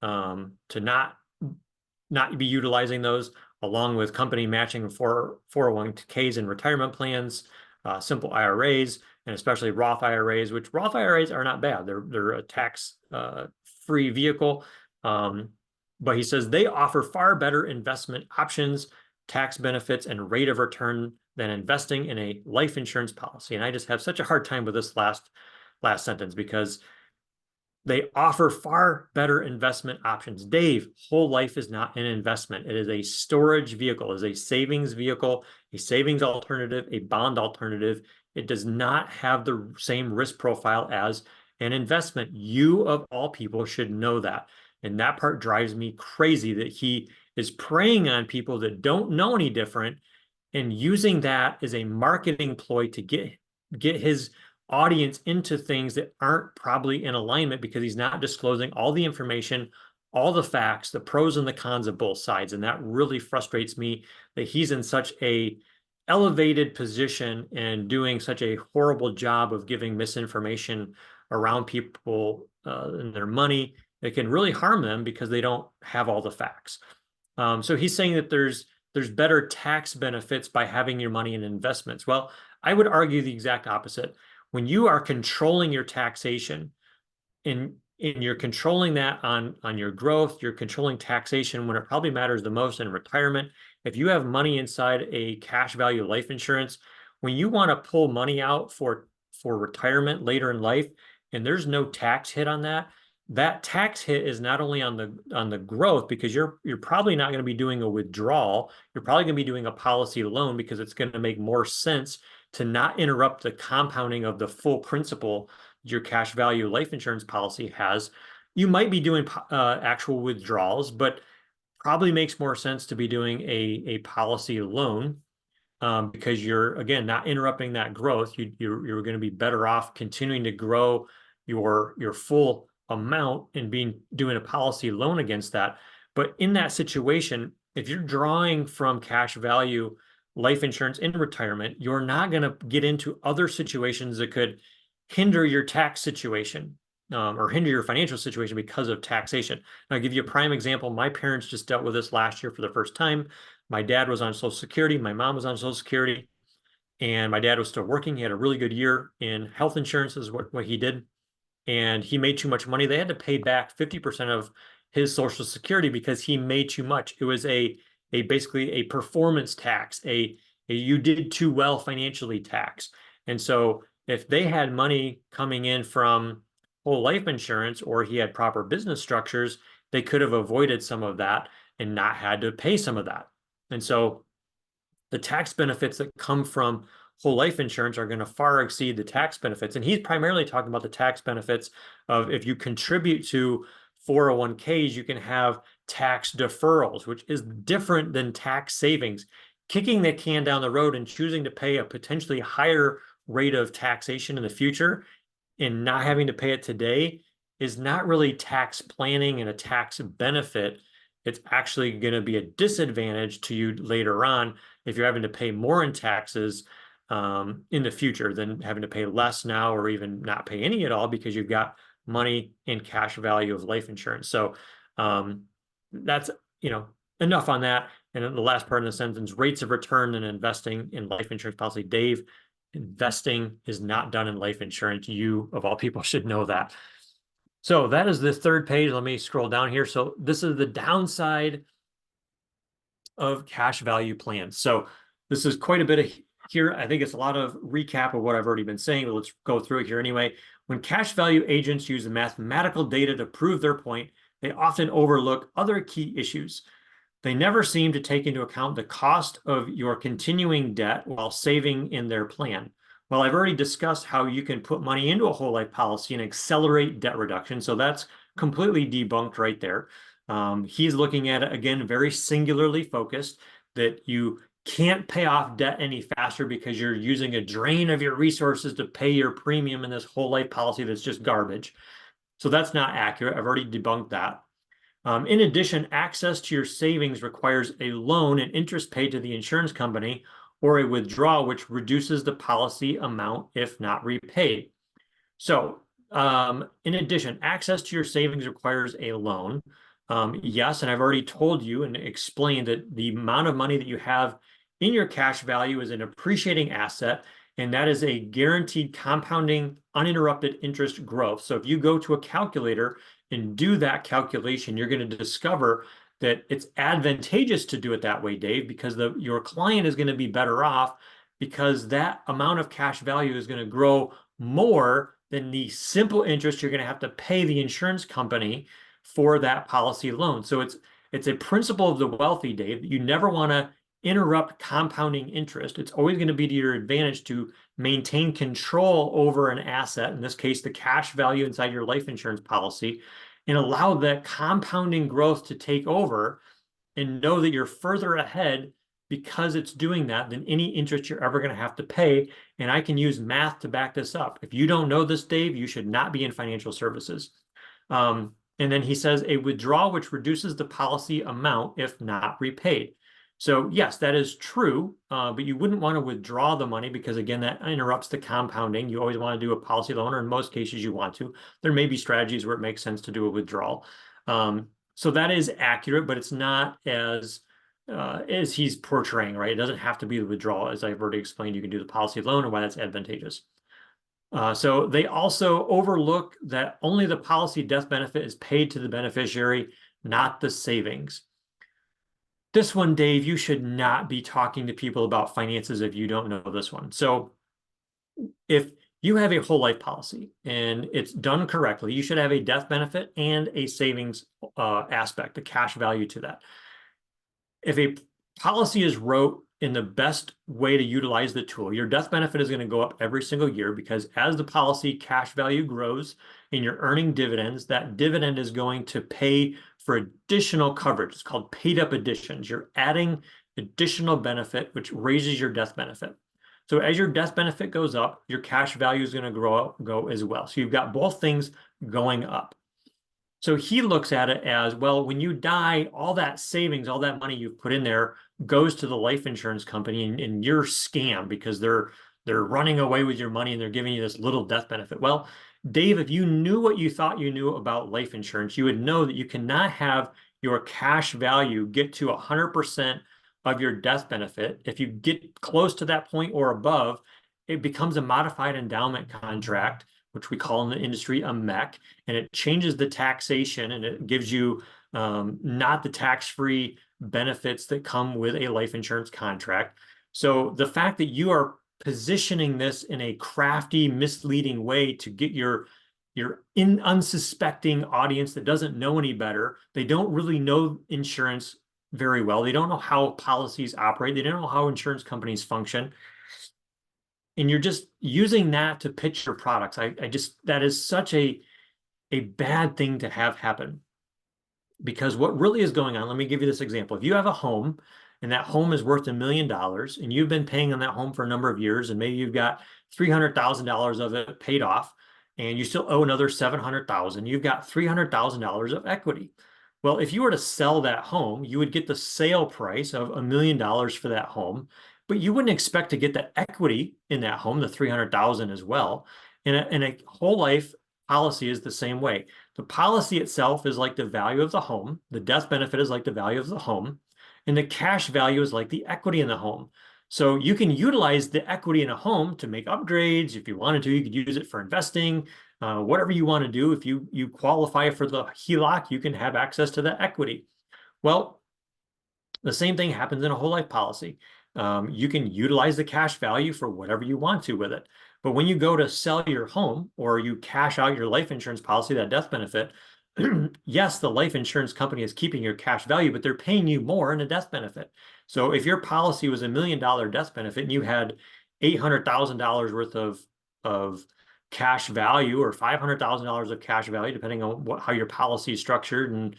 [SPEAKER 1] To not be utilizing those, along with company matching for 401ks and retirement plans, simple IRAs, and especially Roth IRAs, which Roth IRAs are not bad. They're a tax free vehicle. But he says they offer far better investment options, tax benefits, and rate of return than investing in a life insurance policy. And I just have such a hard time with this last sentence because they offer far better investment options. Dave, whole life is not an investment. It is a storage vehicle, it is a savings vehicle, a savings alternative, a bond alternative. It does not have the same risk profile as an investment. You, of all people, should know that. And that part drives me crazy that he is preying on people that don't know any different and using that as a marketing ploy to get his audience into things that aren't probably in alignment because he's not disclosing all the information, all the facts, the pros and the cons of both sides. And that really frustrates me that he's in such a elevated position and doing such a horrible job of giving misinformation around people and their money that can really harm them because they don't have all the facts. So he's saying that there's better tax benefits by having your money in investments. Well, I would argue the exact opposite. When you are controlling your taxation and you're controlling that on your growth, you're controlling taxation when it probably matters the most in retirement. If you have money inside a cash value life insurance, when you want to pull money out for retirement later in life, and there's no tax hit on that, that tax hit is not only on the growth because you're probably not going to be doing a withdrawal. You're probably going to be doing a policy loan because it's going to make more sense to not interrupt the compounding of the full principal your cash value life insurance policy has. You might be doing actual withdrawals, but probably makes more sense to be doing a policy loan because you're, again, not interrupting that growth. You're going to be better off continuing to grow your full amount and doing a policy loan against that. But in that situation, if you're drawing from cash value life insurance in retirement, you're not going to get into other situations that could hinder your tax situation or hinder your financial situation because of taxation. And I'll give you a prime example. My parents just dealt with this last year for the first time. My dad was on Social Security. My mom was on Social Security. And my dad was still working. He had a really good year in health insurance is what he did. And he made too much money. They had to pay back 50% of his Social Security because he made too much. It was a basically a performance tax, a you did too well financially tax. And so if they had money coming in from whole life insurance or he had proper business structures, they could have avoided some of that and not had to pay some of that. And so the tax benefits that come from whole life insurance are going to far exceed the tax benefits. And he's primarily talking about the tax benefits of if you contribute to 401ks, you can have tax deferrals, which is different than tax savings. Kicking the can down the road and choosing to pay a potentially higher rate of taxation in the future and not having to pay it today is not really tax planning and a tax benefit. It's actually going to be a disadvantage to you later on if you're having to pay more in taxes in the future than having to pay less now or even not pay any at all because you've got money in cash value of life insurance. So that's, enough on that. And then the last part of the sentence, rates of return in investing in life insurance policy. Dave, investing is not done in life insurance. You, of all people, should know that. So that is the third page. Let me scroll down here. So this is the downside of cash value plans. So this is quite a bit of here. I think it's a lot of recap of what I've already been saying, but let's go through it here anyway. When cash value agents use the mathematical data to prove their point, they often overlook other key issues. They never seem to take into account the cost of your continuing debt while saving in their plan. Well, I've already discussed how you can put money into a whole life policy and accelerate debt reduction. So that's completely debunked right there. He's looking at it, again, very singularly focused, that you can't pay off debt any faster because you're using a drain of your resources to pay your premium in this whole life policy that's just garbage. So that's not accurate. I've already debunked that. In addition, access to your savings requires a loan and interest paid to the insurance company or a withdrawal, which reduces the policy amount if not repaid. So, in addition, access to your savings requires a loan. Yes, and I've already told you and explained that the amount of money that you have in your cash value is an appreciating asset, and that is a guaranteed compounding, uninterrupted interest growth. So if you go to a calculator and do that calculation, you're going to discover that it's advantageous to do it that way, Dave, because your client is going to be better off because that amount of cash value is going to grow more than the simple interest you're going to have to pay the insurance company for that policy loan. So it's a principle of the wealthy, Dave, that you never want to interrupt compounding interest. It's always going to be to your advantage to maintain control over an asset, in this case, the cash value inside your life insurance policy, and allow that compounding growth to take over and know that you're further ahead because it's doing that than any interest you're ever going to have to pay. And I can use math to back this up. If you don't know this, Dave, you should not be in financial services. And then he says a withdrawal which reduces the policy amount if not repaid. So yes, that is true, but you wouldn't want to withdraw the money because, again, that interrupts the compounding. You always want to do a policy loan, or in most cases you want to. There may be strategies where it makes sense to do a withdrawal. So that is accurate, but it's not as he's portraying, right? It doesn't have to be the withdrawal. As I've already explained, you can do the policy loan and why that's advantageous. So they also overlook that only the policy death benefit is paid to the beneficiary, not the savings. This one, Dave, you should not be talking to people about finances if you don't know this one. So if you have a whole life policy and it's done correctly, you should have a death benefit and a savings aspect, a cash value to that. If a policy is wrote in the best way to utilize the tool, your death benefit is going to go up every single year because as the policy cash value grows and you're earning dividends, that dividend is going to pay for additional coverage. It's called paid up additions. You're adding additional benefit, which raises your death benefit. So as your death benefit goes up, your cash value is going to go as well. So you've got both things going up. So he looks at it as, well, when you die, all that savings, all that money you've put in there goes to the life insurance company and you're scammed because they're running away with your money and they're giving you this little death benefit. Well, Dave, if you knew what you thought you knew about life insurance, you would know that you cannot have your cash value get to 100% of your death benefit. If you get close to that point or above, it becomes a modified endowment contract, which we call in the industry a MEC, and it changes the taxation and it gives you not the tax-free benefits that come with a life insurance contract. So the fact that you are positioning this in a crafty, misleading way to get your unsuspecting audience that doesn't know any better, they don't really know insurance very well. They don't know how policies operate. They don't know how insurance companies function. And you're just using that to pitch your products. That is such a bad thing to have happen. Because what really is going on, let me give you this example. If you have a home and that home is worth $1 million and you've been paying on that home for a number of years and maybe you've got $300,000 of it paid off and you still owe another $700,000, you've got $300,000 of equity. Well, if you were to sell that home, you would get the sale price of $1 million for that home, but you wouldn't expect to get the equity in that home, the $300,000 as well. And a whole life policy is the same way. The policy itself is like the value of the home. The death benefit is like the value of the home. And the cash value is like the equity in the home. So you can utilize the equity in a home to make upgrades. If you wanted to, you could use it for investing, whatever you want to do. If you qualify for the HELOC, you can have access to that equity. Well, the same thing happens in a whole life policy. You can utilize the cash value for whatever you want to with it. But when you go to sell your home or you cash out your life insurance policy, that death benefit, yes, the life insurance company is keeping your cash value, but they're paying you more in a death benefit. So if your policy was $1 million death benefit and you had $800,000 worth of cash value or $500,000 of cash value, depending on how your policy is structured and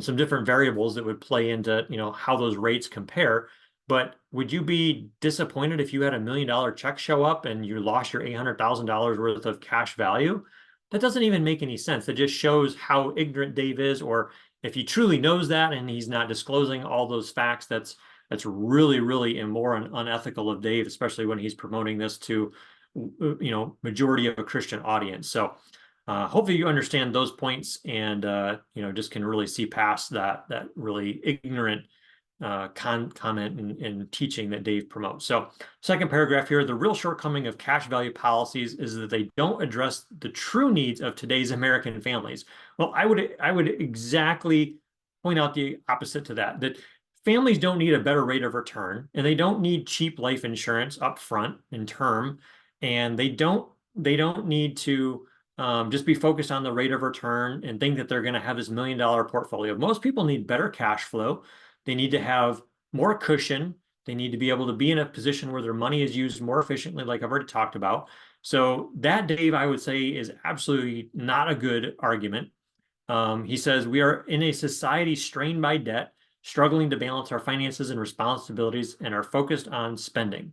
[SPEAKER 1] some different variables that would play into, how those rates compare. But would you be disappointed if you had $1 million check show up and you lost your $800,000 worth of cash value? That doesn't even make any sense. It just shows how ignorant Dave is, or if he truly knows that and he's not disclosing all those facts, that's really, really immoral and unethical of Dave, especially when he's promoting this to, majority of a Christian audience. So hopefully you understand those points and just can really see past that really ignorant comment and teaching that Dave promotes. So second paragraph here, the real shortcoming of cash value policies is that they don't address the true needs of today's American families. Well, I would exactly point out the opposite to that families don't need a better rate of return, and they don't need cheap life insurance up front in term, and they don't need to just be focused on the rate of return and think that they're going to have this $1 million portfolio. Most people need better cash flow. They need to have more cushion. They need to be able to be in a position where their money is used more efficiently, like I've already talked about. So that, Dave, I would say is absolutely not a good argument. He says, we are in a society strained by debt, struggling to balance our finances and responsibilities, and are focused on spending.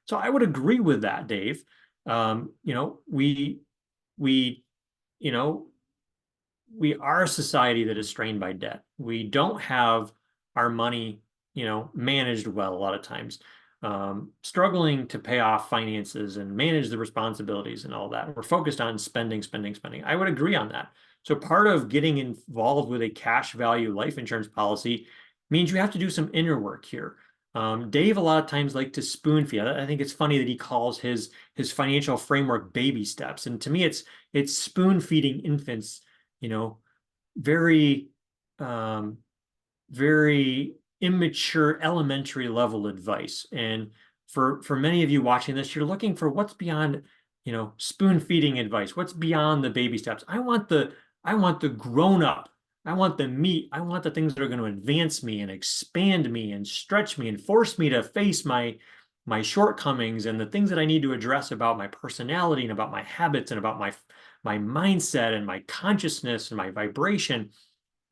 [SPEAKER 1] So I would agree with that, Dave. We are a society that is strained by debt. We don't have our money, managed well a lot of times, struggling to pay off finances and manage the responsibilities and all that. We're focused on spending, spending, spending. I would agree on that. So part of getting involved with a cash value life insurance policy means you have to do some inner work here. Dave a lot of times like to spoon feed. I think it's funny that he calls his financial framework baby steps. And to me, it's spoon feeding infants, very, very immature elementary level advice. And for many of you watching this, you're looking for what's beyond, spoon feeding advice. What's beyond the baby steps? I want the grown up. I want the meat. I want the things that are going to advance me and expand me and stretch me and force me to face my shortcomings and the things that I need to address about my personality and about my habits and about my mindset and my consciousness and my vibration.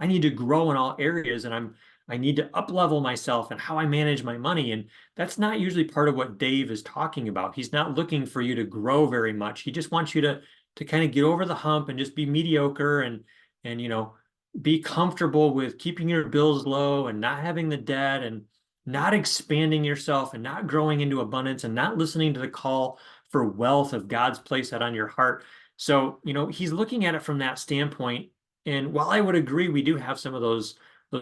[SPEAKER 1] I need to grow in all areas, and I need to up-level myself and how I manage my money. And that's not usually part of what Dave is talking about. He's not looking for you to grow very much. He just wants you to kind of get over the hump and just be mediocre and be comfortable with keeping your bills low and not having the debt and not expanding yourself and not growing into abundance and not listening to the call for wealth of God's placed that on your heart. So, he's looking at it from that standpoint. And while I would agree, we do have some of those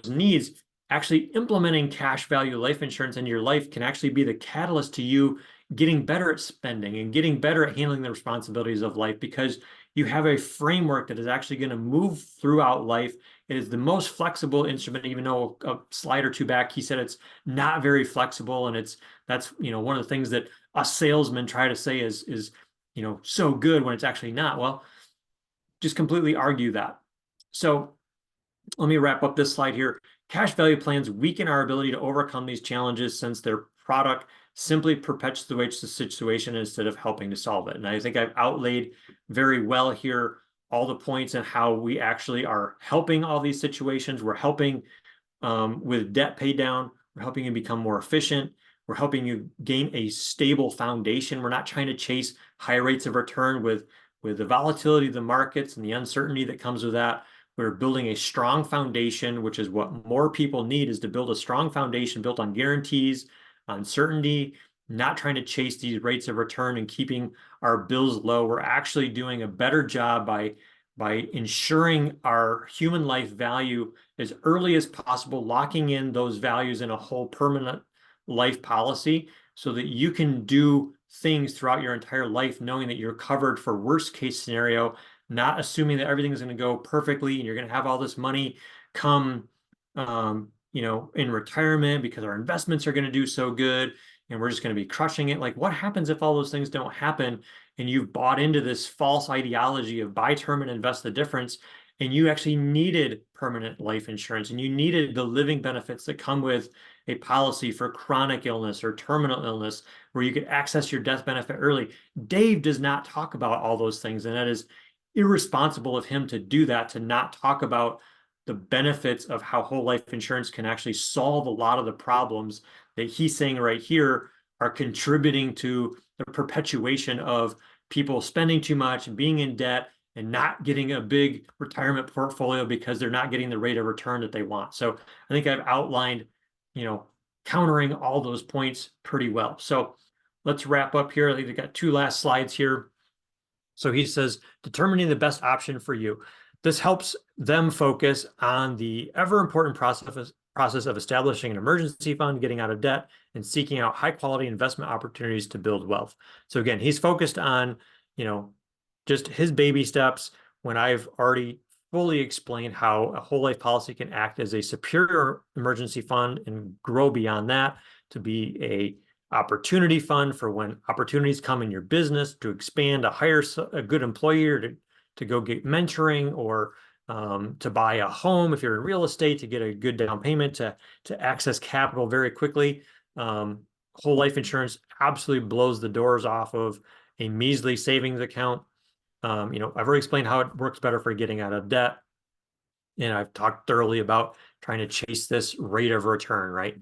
[SPEAKER 1] needs, actually implementing cash value life insurance in your life can actually be the catalyst to you getting better at spending and getting better at handling the responsibilities of life, because you have a framework that is actually going to move throughout life. It is the most flexible instrument, even though a slide or two back, he said it's not very flexible. And that's one of the things that us salesmen try to say is so good when it's actually not. Well, just completely argue that. So let me wrap up this slide here. Cash value plans weaken our ability to overcome these challenges since their product simply perpetuates the situation instead of helping to solve it. And I think I've outlaid very well here all the points and how we actually are helping all these situations. We're helping with debt pay down. We're helping you become more efficient. We're helping you gain a stable foundation. We're not trying to chase high rates of return with the volatility of the markets and the uncertainty that comes with that. We're building a strong foundation, which is what more people need, is to build a strong foundation built on guarantees, on certainty, not trying to chase these rates of return and keeping our bills low. We're actually doing a better job by ensuring our human life value as early as possible, locking in those values in a whole permanent life policy so that you can do things throughout your entire life knowing that you're covered for worst case scenario, not assuming that everything is going to go perfectly and you're going to have all this money come in retirement because our investments are going to do so good and we're just going to be crushing it. Like, what happens if all those things don't happen and you've bought into this false ideology of buy term and invest the difference, and you actually needed permanent life insurance and you needed the living benefits that come with a policy for chronic illness or terminal illness where you could access your death benefit early. Dave does not talk about all those things, and that is irresponsible of him to do that, to not talk about the benefits of how whole life insurance can actually solve a lot of the problems that he's saying right here are contributing to the perpetuation of people spending too much and being in debt and not getting a big retirement portfolio because they're not getting the rate of return that they want. So I think I've outlined, countering all those points pretty well. So let's wrap up here. I think we've got two last slides here. So he says, determining the best option for you. This helps them focus on the ever important process of establishing an emergency fund, getting out of debt, and seeking out high quality investment opportunities to build wealth. So again, he's focused on, just his baby steps when I've already fully explained how a whole life policy can act as a superior emergency fund and grow beyond that to be a opportunity fund for when opportunities come in your business, to expand, to hire a good employee, or to go get mentoring, or to buy a home if you're in real estate, to get a good down payment, to access capital very quickly. Whole life insurance absolutely blows the doors off of a measly savings account. I've already explained how it works better for getting out of debt. And I've talked thoroughly about trying to chase this rate of return, right?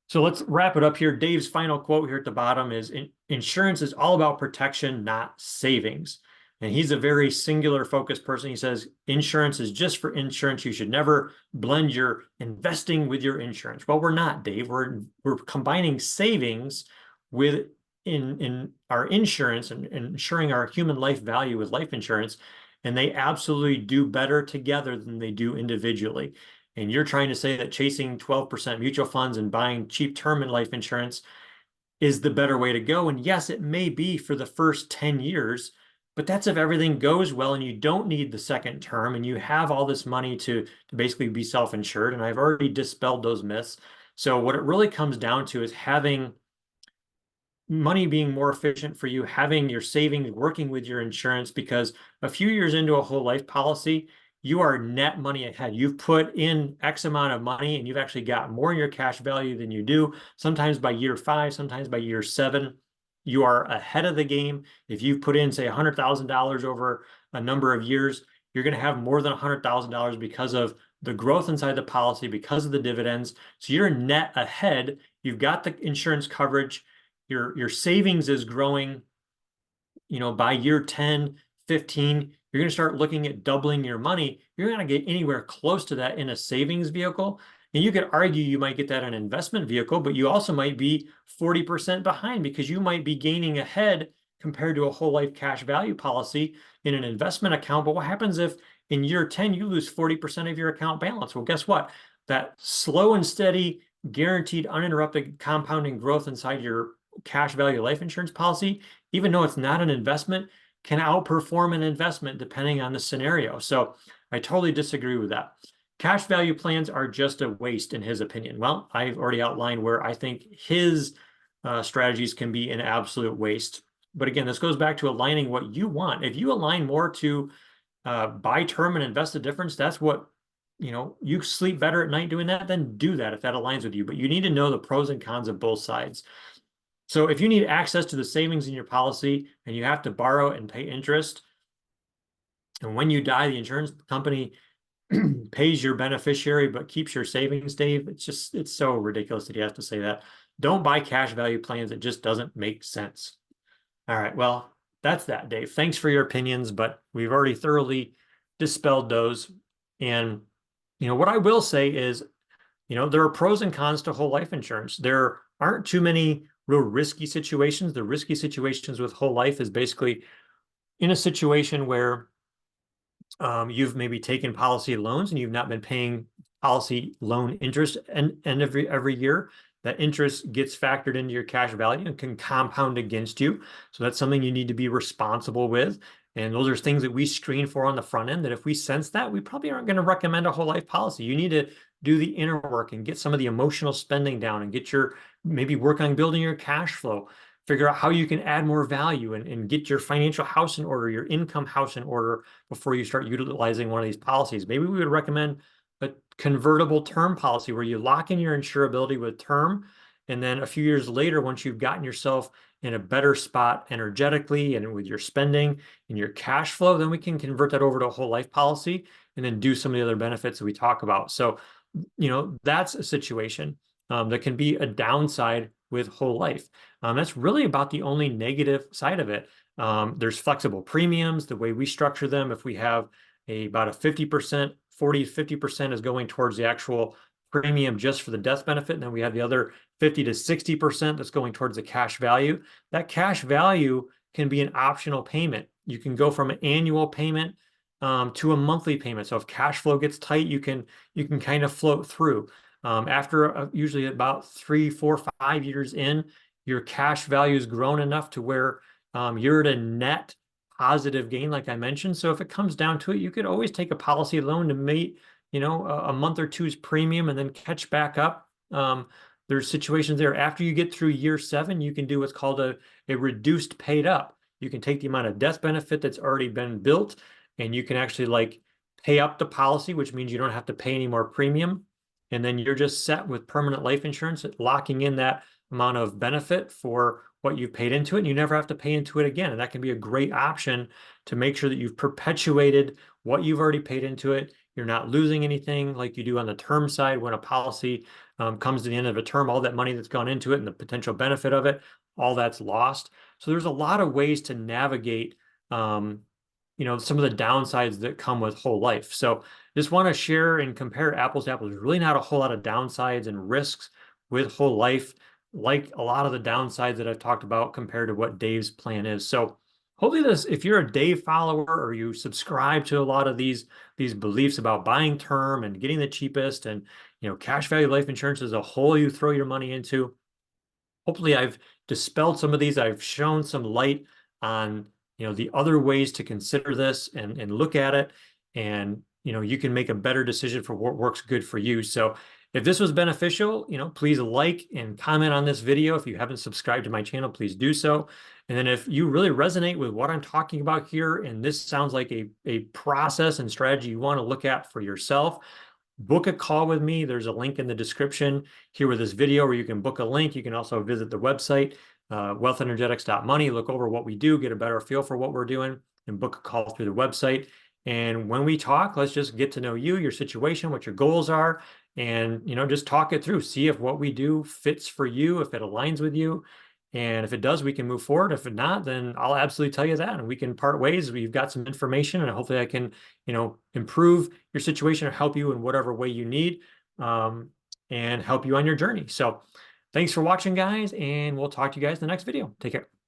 [SPEAKER 1] So let's wrap it up here. Dave's final quote here at the bottom is, insurance is all about protection, not savings. And he's a very singular focused person. He says, insurance is just for insurance. You should never blend your investing with your insurance. Well, we're not, Dave. We're combining savings with in our insurance and ensuring our human life value with life insurance. And they absolutely do better together than they do individually. And you're trying to say that chasing 12% mutual funds and buying cheap term and life insurance is the better way to go. And yes, it may be for the first 10 years, but that's if everything goes well and you don't need the second term and you have all this money to basically be self-insured. And I've already dispelled those myths. So what it really comes down to is having money being more efficient for you, having your savings working with your insurance, because a few years into a whole life policy, you are net money ahead. You've put in X amount of money and you've actually got more in your cash value than you do. Sometimes by year 5, sometimes by year 7, you are ahead of the game. If you've put in, say, $100,000 over a number of years, you're going to have more than $100,000 because of the growth inside the policy, because of the dividends. So you're net ahead. You've got the insurance coverage. Your savings is growing, by year 10, 15, you're going to start looking at doubling your money. You're not going to get anywhere close to that in a savings vehicle. And you could argue you might get that in an investment vehicle, but you also might be 40% behind because you might be gaining ahead compared to a whole life cash value policy in an investment account. But what happens if in year 10, you lose 40% of your account balance? Well, guess what? That slow and steady, guaranteed, uninterrupted compounding growth inside your cash value life insurance policy, even though it's not an investment, can outperform an investment depending on the scenario. So I totally disagree with that. Cash value plans are just a waste in his opinion. Well, I've already outlined where I think his strategies can be an absolute waste. But again, this goes back to aligning what you want. If you align more to buy term and invest the difference, that's what, you sleep better at night doing that, then do that if that aligns with you. But you need to know the pros and cons of both sides. So if you need access to the savings in your policy and you have to borrow and pay interest, and when you die, the insurance company pays your beneficiary but keeps your savings, Dave, it's so ridiculous that he has to say that. Don't buy cash value plans. It just doesn't make sense. All right, well, that's that, Dave. Thanks for your opinions, but we've already thoroughly dispelled those. And, what I will say is, there are pros and cons to whole life insurance. There aren't too many real risky situations. The risky situations with whole life is basically in a situation where You've maybe taken policy loans and you've not been paying policy loan interest and every year. That interest gets factored into your cash value and can compound against you. So that's something you need to be responsible with. And those are things that we screen for on the front end that if we sense that, we probably aren't going to recommend a whole life policy. You need to do the inner work and get some of the emotional spending down and get your maybe work on building your cash flow, figure out how you can add more value and get your financial house in order, your income house in order before you start utilizing one of these policies. Maybe we would recommend a convertible term policy where you lock in your insurability with term. And then a few years later, once you've gotten yourself in a better spot energetically and with your spending and your cash flow, then we can convert that over to a whole life policy and then do some of the other benefits that we talk about. So, that's a situation that can be a downside with whole life. That's really about the only negative side of it. There's flexible premiums, the way we structure them. If we have about a 50%, 40 to 50% is going towards the actual premium just for the death benefit. And then we have the other 50 to 60% that's going towards the cash value. That cash value can be an optional payment. You can go from an annual payment to a monthly payment. So if cash flow gets tight, you can kind of float through. After usually about 3, 4, 5 years in, your cash value has grown enough to where you're at a net positive gain, like I mentioned. So if it comes down to it, you could always take a policy loan to meet, a month or two's premium and then catch back up. There's situations there after you get through year 7, you can do what's called a reduced paid up. You can take the amount of death benefit that's already been built and you can actually like pay up the policy, which means you don't have to pay any more premium. And then you're just set with permanent life insurance, locking in that amount of benefit for what you've paid into it, and you never have to pay into it again. And that can be a great option to make sure that you've perpetuated what you've already paid into it. You're not losing anything like you do on the term side when a policy comes to the end of a term, all that money that's gone into it and the potential benefit of it, all that's lost. So there's a lot of ways to navigate some of the downsides that come with whole life. So just want to share and compare apples to apples. There's really not a whole lot of downsides and risks with whole life, like a lot of the downsides that I've talked about compared to what Dave's plan is. So hopefully if you're a Dave follower or you subscribe to a lot of these beliefs about buying term and getting the cheapest and, cash value life insurance is a hole you throw your money into. Hopefully I've dispelled some of these. I've shown some light on the other ways to consider this and look at it, and you can make a better decision for what works good for you. So if this was beneficial, please like and comment on this video. If you haven't subscribed to my channel, please do so. And then if you really resonate with what I'm talking about here and this sounds like a process and strategy you want to look at for yourself, book a call with me. There's a link in the description here with this video where you can book a link. You can also visit the website, wealthenergetics.money, look over what we do, get a better feel for what we're doing, and book a call through the website. And when we talk, let's just get to know you, your situation, what your goals are, and just talk it through. See if what we do fits for you, if it aligns with you. And if it does, we can move forward. If it not, then I'll absolutely tell you that, and we can part ways. We've got some information, and hopefully I can, improve your situation or help you in whatever way you need, and help you on your journey. So thanks for watching, guys, and we'll talk to you guys in the next video. Take care.